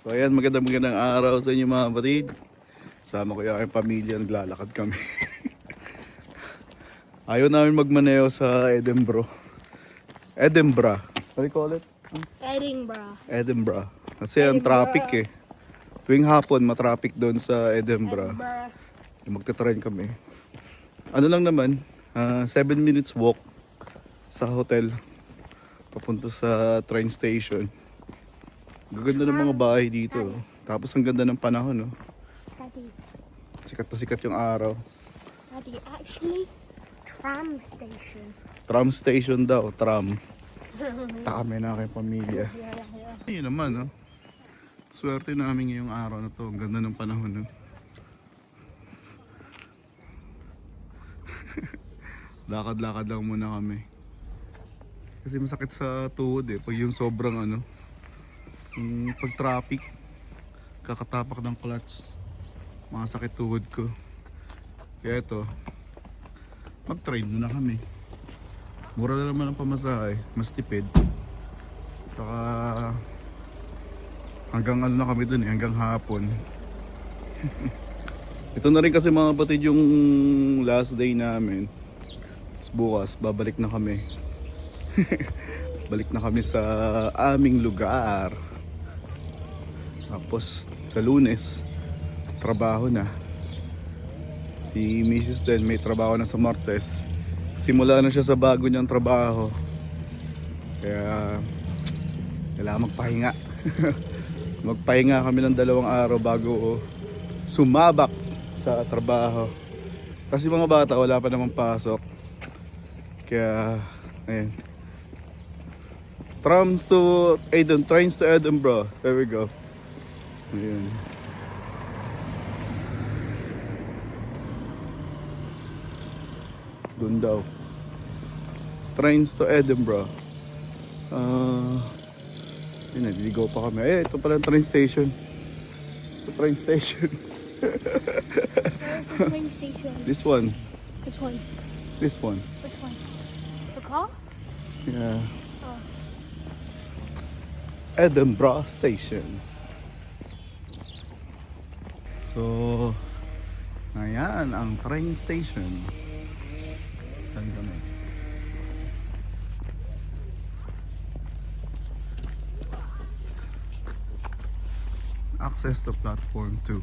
So ayan, magandang araw sa inyo mga kapatid. Sama ko yung aking pamilya, naglalakad kami. Ayaw namin magmaneho sa Edinburgh. Edinburgh. What do you call it? Edinburgh. Edinburgh. Kasi ang traffic eh. Tuwing hapon, matraffic doon sa Edinburgh. Magta-train kami. Ano lang naman, 7 minutes walk sa hotel. Papunta sa train station. Gaganda ng mga bahay dito. Tapos ang ganda ng panahon. No? Daddy, Sikat na sikat yung araw. Daddy, actually, tram station. Tram station daw, tram. Takame na kay pamilya. Ayun naman, no? Swerte namin ngayong araw na to. Ang ganda ng panahon, no? Lakad-lakad lang muna kami. Kasi masakit sa tuhod eh. Pag yung sobrang yung pag traffic, kakatapak ng clutch, makasakit tuhod ko. Kaya ito, mag-train muna kami. Mura na naman ang pamasahe, mas tipid. Saka hanggang ano na kami dun eh, hanggang hapon. Ito na rin kasi mga kapatid yung last day namin. Tapos bukas, babalik na kami. Balik na kami sa aming lugar. Tapos sa Lunes, trabaho na. Si Mrs. din may trabaho na sa Martes. Simula na siya sa bago niyang trabaho. Kaya kailangan magpahinga. Magpahinga kami ng 2 araw bago sumabak sa trabaho. Kasi mga bata wala pa namang pasok. Kaya ayun. Trains to Edinburgh. There we go. Ayun. Doon daw. Trains to Edinburgh. Yun, naliligaw pa kami. Eh, ito pala ang train station. Ito train station. Where's the train station? This one. Which one? This one. Which one? The car? Yeah. Oh. Edinburgh Station. So, ayan ang train station. Saan kami? Access to platform 2.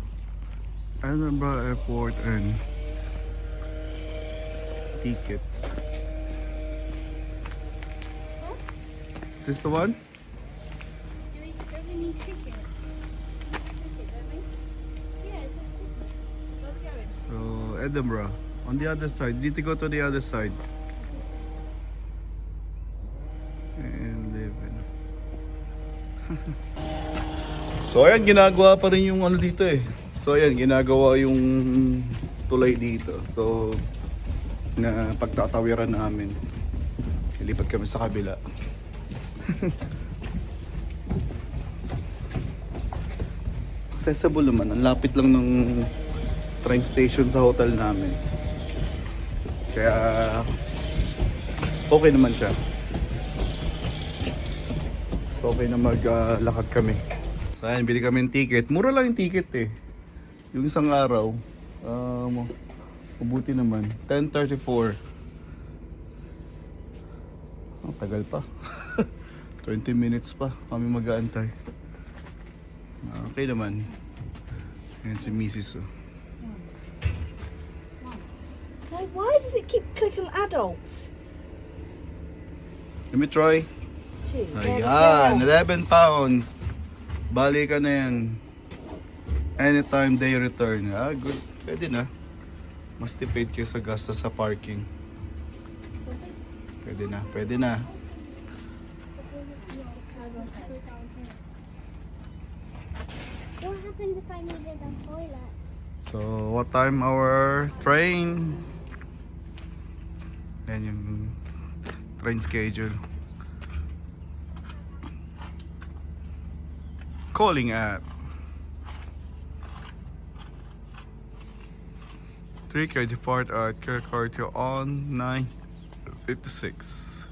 Edinburgh Airport and tickets. Is this the one? Do we need tickets? Yeah, So, Edinburgh. On the other side. You need to go to the other side. And live in. So, ayan. Ginagawa pa rin yung ano dito eh. So, ayan. Ginagawa yung tulay dito. So, na pagtatawiran namin. Ilipat kami sa kabila. Accessible naman. Ang lapit lang ng train station sa hotel namin. Kaya okay naman siya. So okay na maglakad kami. So ayan, bili kami ng ticket. Mura lang yung ticket eh. Yung isang araw, mabuti naman. 10:34. Oh, tagal pa. 20 minutes pa kami mag-aantay. Okay naman. Ayan si Mrs. Oh. Well, why does it keep clicking adults? Let me try. 2. Ayan, 11 pounds. Bali ka na yan. Anytime they return. Ah, good. Pwede na. Mas tipid kaysa gastos sa parking. Pwede na, pwede na. What happens if I needed a toilet? So, what time our train? Yan yung train schedule. Calling at 3K depart at Kirkcaldy on 9:56.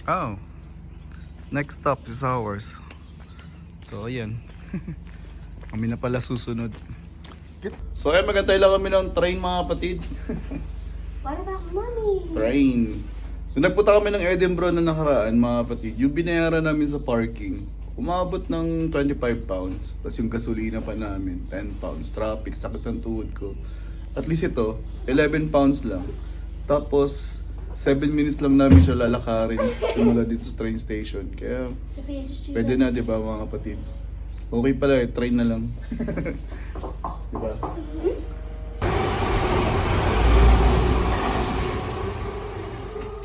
Oh. Next stop is ours. So, ayan. Kami na pala susunod. So, ayan, magantay lang kami ng train, mga kapatid. What about money? Train. Nung nagpunta kami ng Edinburgh na nakaraan, mga kapatid, yung binayaran namin sa parking, umabot ng 25 pounds. Tapos yung gasolina pa namin, 10 pounds. Traffic, sakit ng tuhod ko. At least ito, 11 pounds lang. Tapos, 7 minutes lang namin siya lalakarin simula dito sa train station. Kaya, Sophia's a student. pwede na, di ba, mga kapatid? Okay pala, train na lang. Di ba?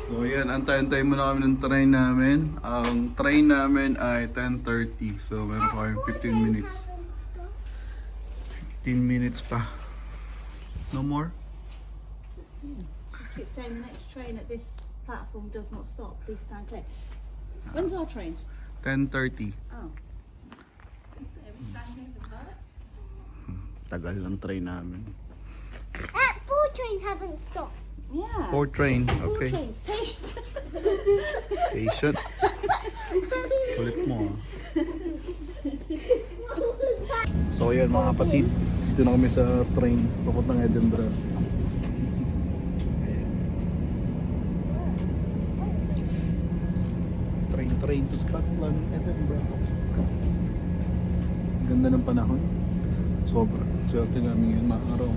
So, yan, antay-antay muna kami ng train namin. Ang train namin ay 10:30. So, meron pa kami 15 minutes. 15 minutes pa. No more? Just keep saying the next train at this platform does not stop. Please stand clear. When's our train? 10:30. Oh. Tagal ng train namin. Four trains haven't stopped. Yeah. Four train, Four okay. trains. Station. Patient. Kulit mo ah. So ayan mga kapatid, dito na kami sa train papuntang Edinburgh. Ayan. Train to Scotland, Edinburgh. Ganda ng panahon. Sobra. Swerte namin yun mga araw.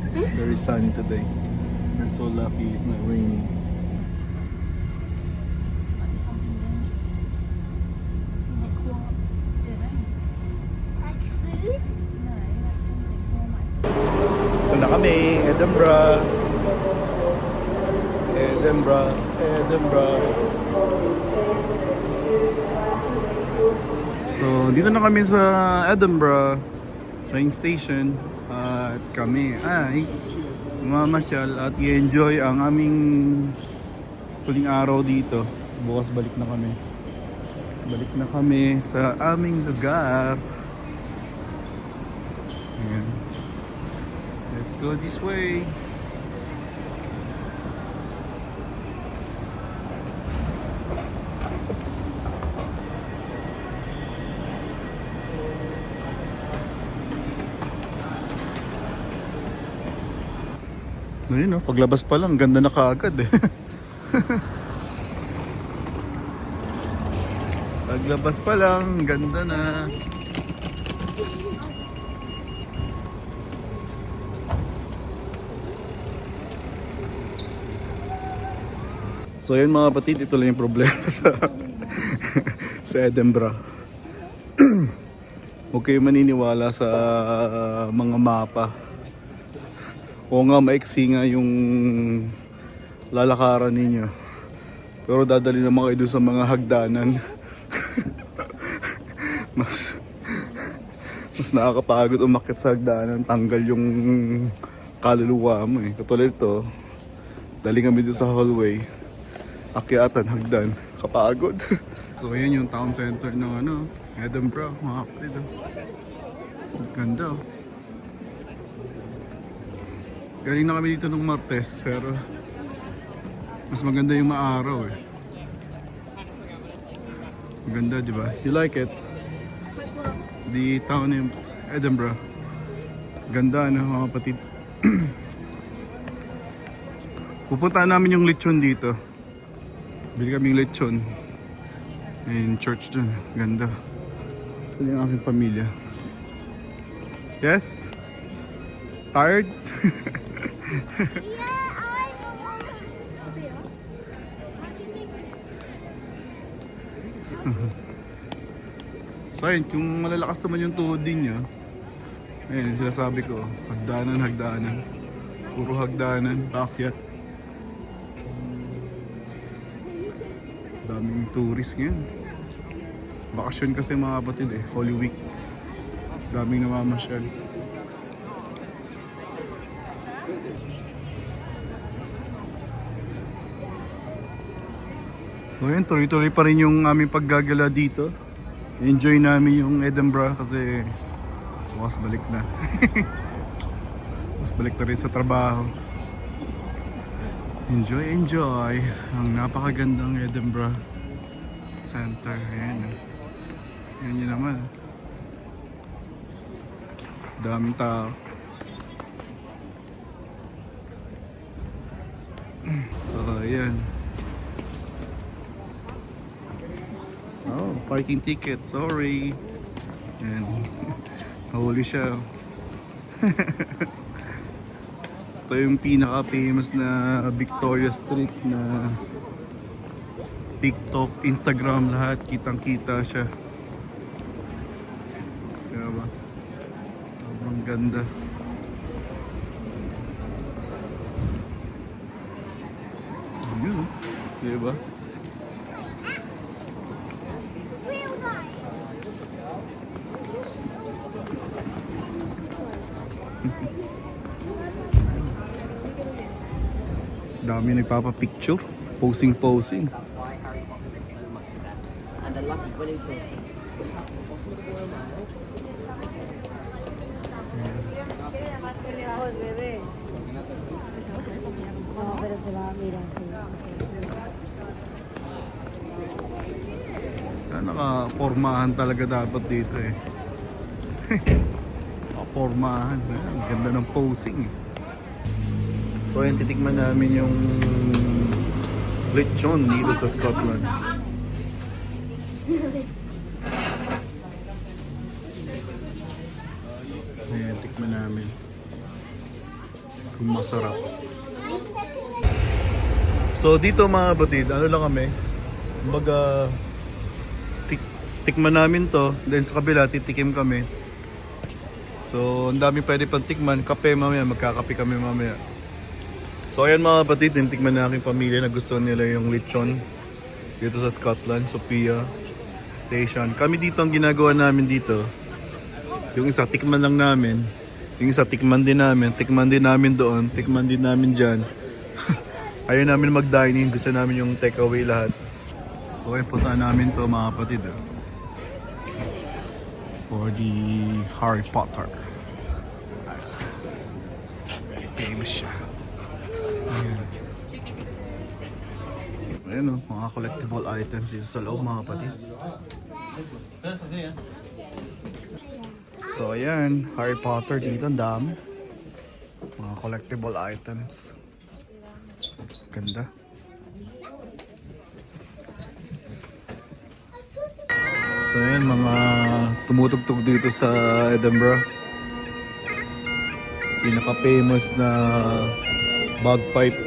It's very sunny today. We're so lucky it's not raining. Like something dangerous. Like what? Do you know? Like food? No, like something. It's all like. Ito na kami, Edinburgh. Edinburgh, Edinburgh. So, dito na kami sa Edinburgh train station. At kami ay mamasyal at i-enjoy ang aming huling araw dito. So, bukas balik na kami. Balik na kami sa aming lugar. Ayan. Let's go this way. Ayun no, paglabas pa lang, ganda na kaagad eh. Paglabas pa lang, ganda na. So yun mga kapatid, ito lang yung problema sa Edinburgh. Huwag kayo maniniwala sa mga mapa. O nga, maiksi nga yung lalakaran ninyo. Pero dadali naman kayo doon sa mga hagdanan. mas nakakapagod umakyat sa hagdanan. Tanggal yung kaluluwa mo eh. Katulad ito, dali kami dito sa hallway. Akyatan, hagdan. Kapagod. So yun yung town center ng Edinburgh, mga kapatid. Ganda. Galing na kami dito ng Martes, pero mas maganda yung maaraw eh. Maganda, di ba? You like it? The town in Edinburgh. Ganda, mga kapatid. Pupuntaan namin yung lechon dito. Bili kaming lechon. And church dun. Ganda. Ito yung aking pamilya. Yes? Tired? Yeah, I want Sophia. How do you think? So ayun, kung malalakas naman yung tuhod din nyo, ayun, yung sinasabi ko, hagdanan, hagdanan. Puro hagdanan, akyat. Daming tourist ngayon. Bakasyon kasi mga kapatid eh, Holy Week. Daming namamasyal. So yun, tuloy-tuloy pa rin yung aming paggagala dito. Enjoy namin yung Edinburgh kasi bukas balik na. Bukas balik na rin sa trabaho. Enjoy, enjoy. Ang napakagandang Edinburgh Center. Ayan. Yan yun naman. Daming tao. So, ayan. Oh, parking ticket. Sorry. Ayan. Nahuli siya. Ito yung pinaka-famous na Victoria Street na TikTok, Instagram, lahat kitang-kita siya. Kaya ba? Sobrang ganda. Yun, oh. Diba? Real guy. Dami nagpapapicture. Posing. And the lucky winning team. No, pero se va a mirar, sí. Nakapormahan talaga dapat dito eh. Nakapormahan. Ang ganda ng posing eh. So ayun, titikman namin yung lechon dito sa Scotland. Ayan, tikman namin. Kung masarap. So dito mga batid, ano lang kami, kumbaga tikman namin to, then sa kabila titikim kami. So ang dami pwede pang tikman, kape mamaya, magkakape kami mamaya. So ayan mga batid, tikman na aking pamilya na gusto nila yung lechon dito sa Scotland, Sophia Station. Kami dito ang ginagawa namin dito, yung isa tikman lang namin, yung isa tikman din namin doon, tikman din namin dyan. Ayaw namin mag-dining, gusto namin yung takeaway lahat. So ayun, punta namin to mga kapatid. For the Harry Potter. Very famous siya. Ayan. Ayan o, mga collectible items dito sa loob mga kapatid. So ayan, Harry Potter dito, ang dami. Mga collectible items. Ganda. So ayan, mga tumutugtog dito sa Edinburgh. Pinaka-famous na bagpipe.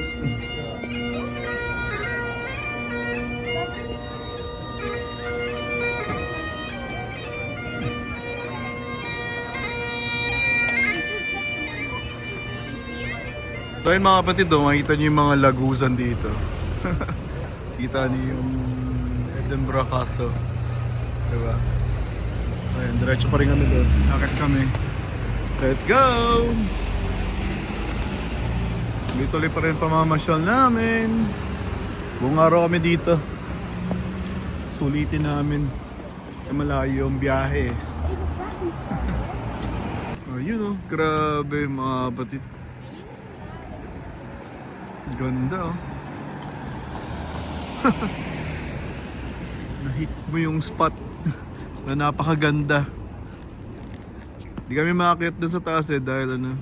So ayun mga kapatid, makikita niyo yung mga lagusan dito. Kita niyo yung Edinburgh Castle. Diba? Ayun, diretso pa rin kami doon. Akit kami. Let's go! Tuloy pa rin pamamasyal namin. Buong araw kami dito. Sulitin namin sa malayo ang biyahe. Ayun oh, grabe mga kapatid. Ganda oh. Nahit mo yung spot na napakaganda. Hindi kami makakit na sa taas eh dahil ano,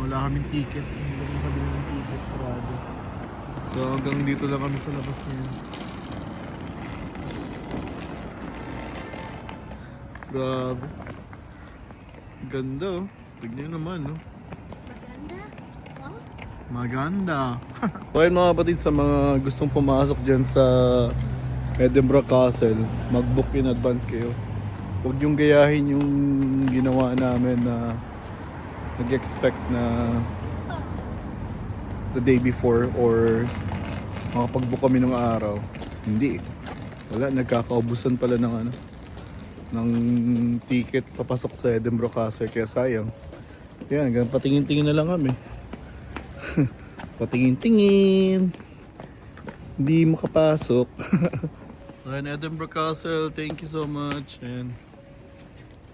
wala kaming ticket. Hindi kami kabili ng ticket, sarado. So hanggang dito lang kami sa labas ngayon. Grabe. Ganda oh. Tignan naman oh. Maganda. So ayun mga kapatid, sa mga gustong pumasok dyan sa Edinburgh Castle, mag-book in advance kayo. Huwag yung gayahin yung ginawa namin na nag-expect na the day before or makapag-book kami ng araw. Hindi. Wala, nagkakaubusan pala ng ano, ng ticket papasok sa Edinburgh Castle, kaya sayang. Yan, hanggang patingin-tingin na lang kami. Patingin-tingin. Hindi makapasok. So in Edinburgh Castle, thank you so much. And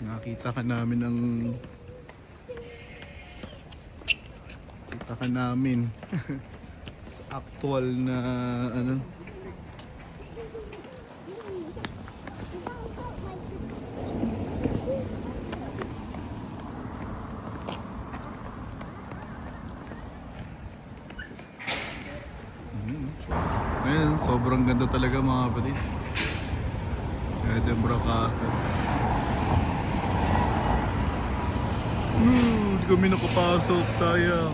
nakita ka namin ng Kaka namin. Sa actual na ano. Ayan, sobrang ganda talaga mga kapatid. Edinburgh Castle. Di kami nakapasok, sayang.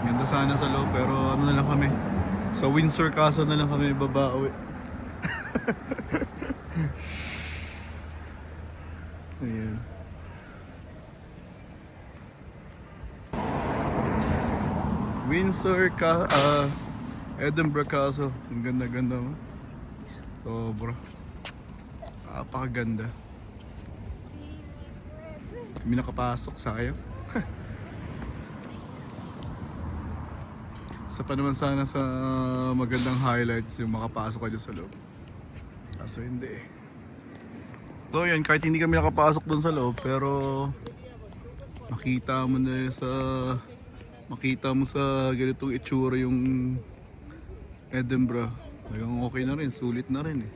Ganda sana sa loob, pero ano na lang kami. Sa Windsor Castle na lang kami babawi. Ayan. Edinburgh Castle. Ang ganda-ganda mo. Sobra. Napakaganda. Kami nakapasok, sayang. Sa pa naman sana sa magandang highlights yung makapasok ka dyan sa loob. Kaso hindi eh. So yan, kahit hindi kami nakapasok dun sa loob, pero makita mo sa ganitong itsura yung Edinburgh. Talagang okay na rin, sulit na rin eh.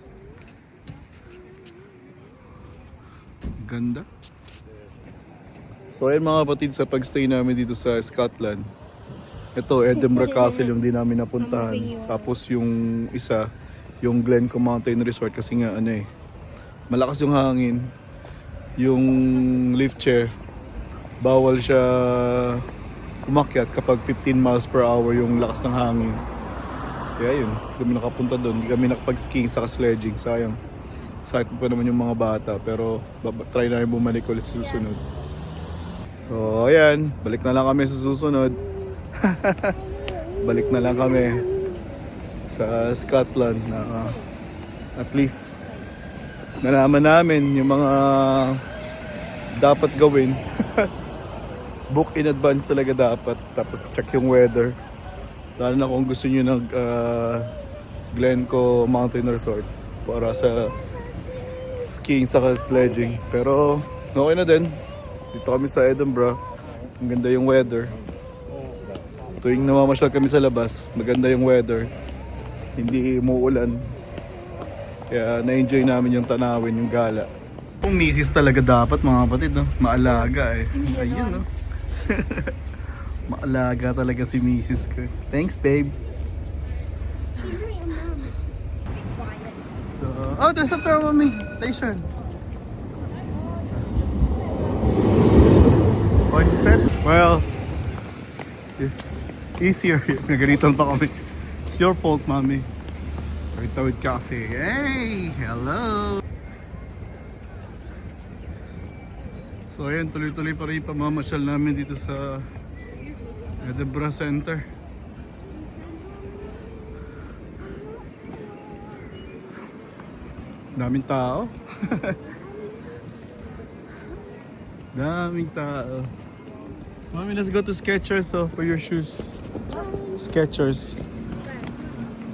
Ganda. So ayun mga kapatid, sa pagstay namin dito sa Scotland, ito Edinburgh Castle yung di namin napuntahan. Tapos yung isa, yung Glencoe Mountain Resort, kasi nga ano eh, malakas yung hangin. Yung lift chair, bawal siya umakyat kapag 15 miles per hour yung lakas ng hangin. Kaya yun, hindi kami nakapunta doon. Hindi kami nakapag-skiing sa sledging. Sayang. Excited pa naman yung mga bata. Pero try na rin bumalik ulit sa susunod. So ayan, balik na lang kami sa susunod. Balik na lang kami sa Scotland na at least nalaman namin yung mga dapat gawin. Book in advance talaga dapat. Tapos check yung weather. Lalo na kung gusto nyo ng Glencoe Mountain Resort para sa skiing sa sledging. Pero okay na din. Dito kami sa Edinburgh. Ang ganda yung weather. Tuwing namamasyal kami sa labas, maganda yung weather. Hindi umuulan. Kaya na-enjoy namin yung tanawin, yung gala. Kung misis talaga dapat mga kapatid, no? Maalaga eh. Ayun, no? Maalaga talaga si misis ko. Thanks, babe. Oh, there's a thermomix station. Oh, is set? Well, it's easier. Nagalitan pa kami. It's your fault, mommy. Tawid ka kasi. Hey! Hello! So ayan, tuloy-tuloy pa rin yung pamamasyal namin dito sa Edinburgh Center. Daming tao. Daming tao. Mommy, let's go to Skechers for your shoes. Skechers.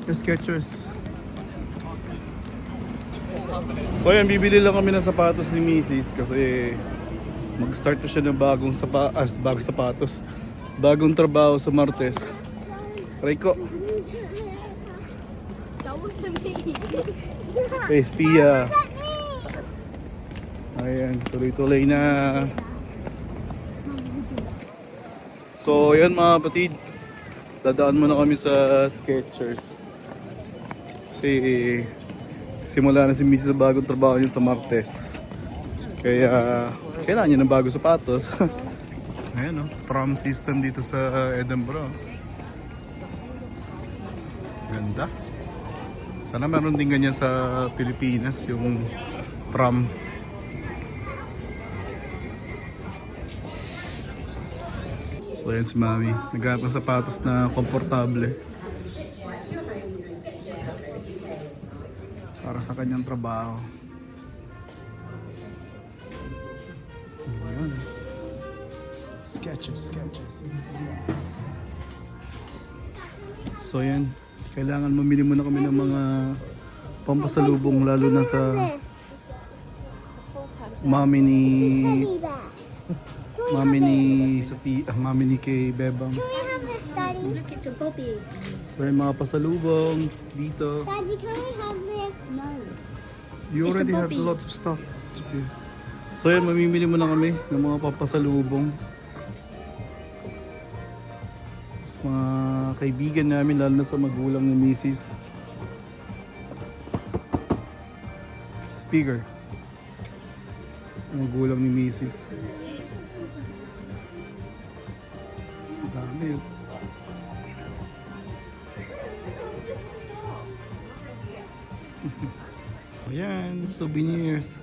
Skechers. So ayan, bibili lang kami ng sapatos ni Mrs. kasi mag-start na siya ng bagong sapatos. Bagong trabaho sa Martes. Rico. That wasn't me. Pia. Ayan, tuloy-tuloy na. So ayan mga kapatid, dadaan muna kami sa Skechers. Kasi simula na si Mrs. sa bagong trabaho niya sa Martes. Kaya kailangan niya ng bagong sapatos. Ayan o, tram system dito sa Edinburgh. Ganda. Sana meron din ganyan sa Pilipinas, yung tram. So ayan si Mami, naghanap ng sapatos na komportable para sa kanyang trabaho. Ayan. Skechers. Yes. So yan, kailangan mamili muna kami ng mga pampasalubong, lalo na sa mami ni Mami ni Sophie, mami ni kay Bebang. Can we have this, Daddy? Look at your Bobby. So yung mga pasalubong dito. Daddy, can we have this? No. You It's a already have Bobby. lots of stuff. Sophie. So yan, mamimili muna kami ng mga papasalubong. Sa mga kaibigan namin, lalo na sa magulang ni Mrs. Speaker. Magulang ni Mrs. Ang dami yun. Ayan, souvenirs.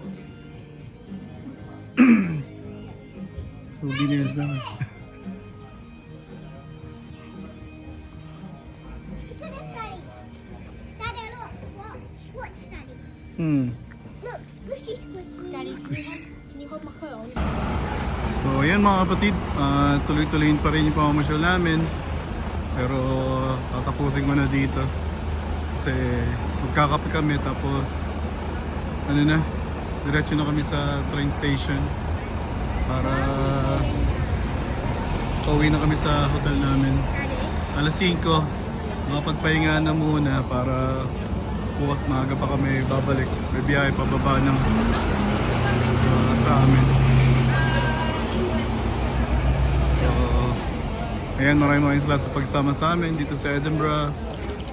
Souvenirs naman. Look at this, Daddy. Daddy, look. Watch, Daddy. Look, squishy, squishy. Squish. Can you hold my coat? So ayan mga kapatid, tuloy-tuloyin pa rin yung pamamasyal namin. Pero tatapusin ko na dito. Kasi magkakape kami tapos ano na, diretso na kami sa train station para pauwi na kami sa hotel namin. Alas 5, makapagpahinga na muna para bukas maaga pa kami babalik. May biyahe pababa ng sa amin. So, ayan, maraming salamat sa pagsama sa amin dito sa Edinburgh.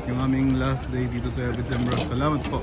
Yung aming last day dito sa Edinburgh. Salamat po.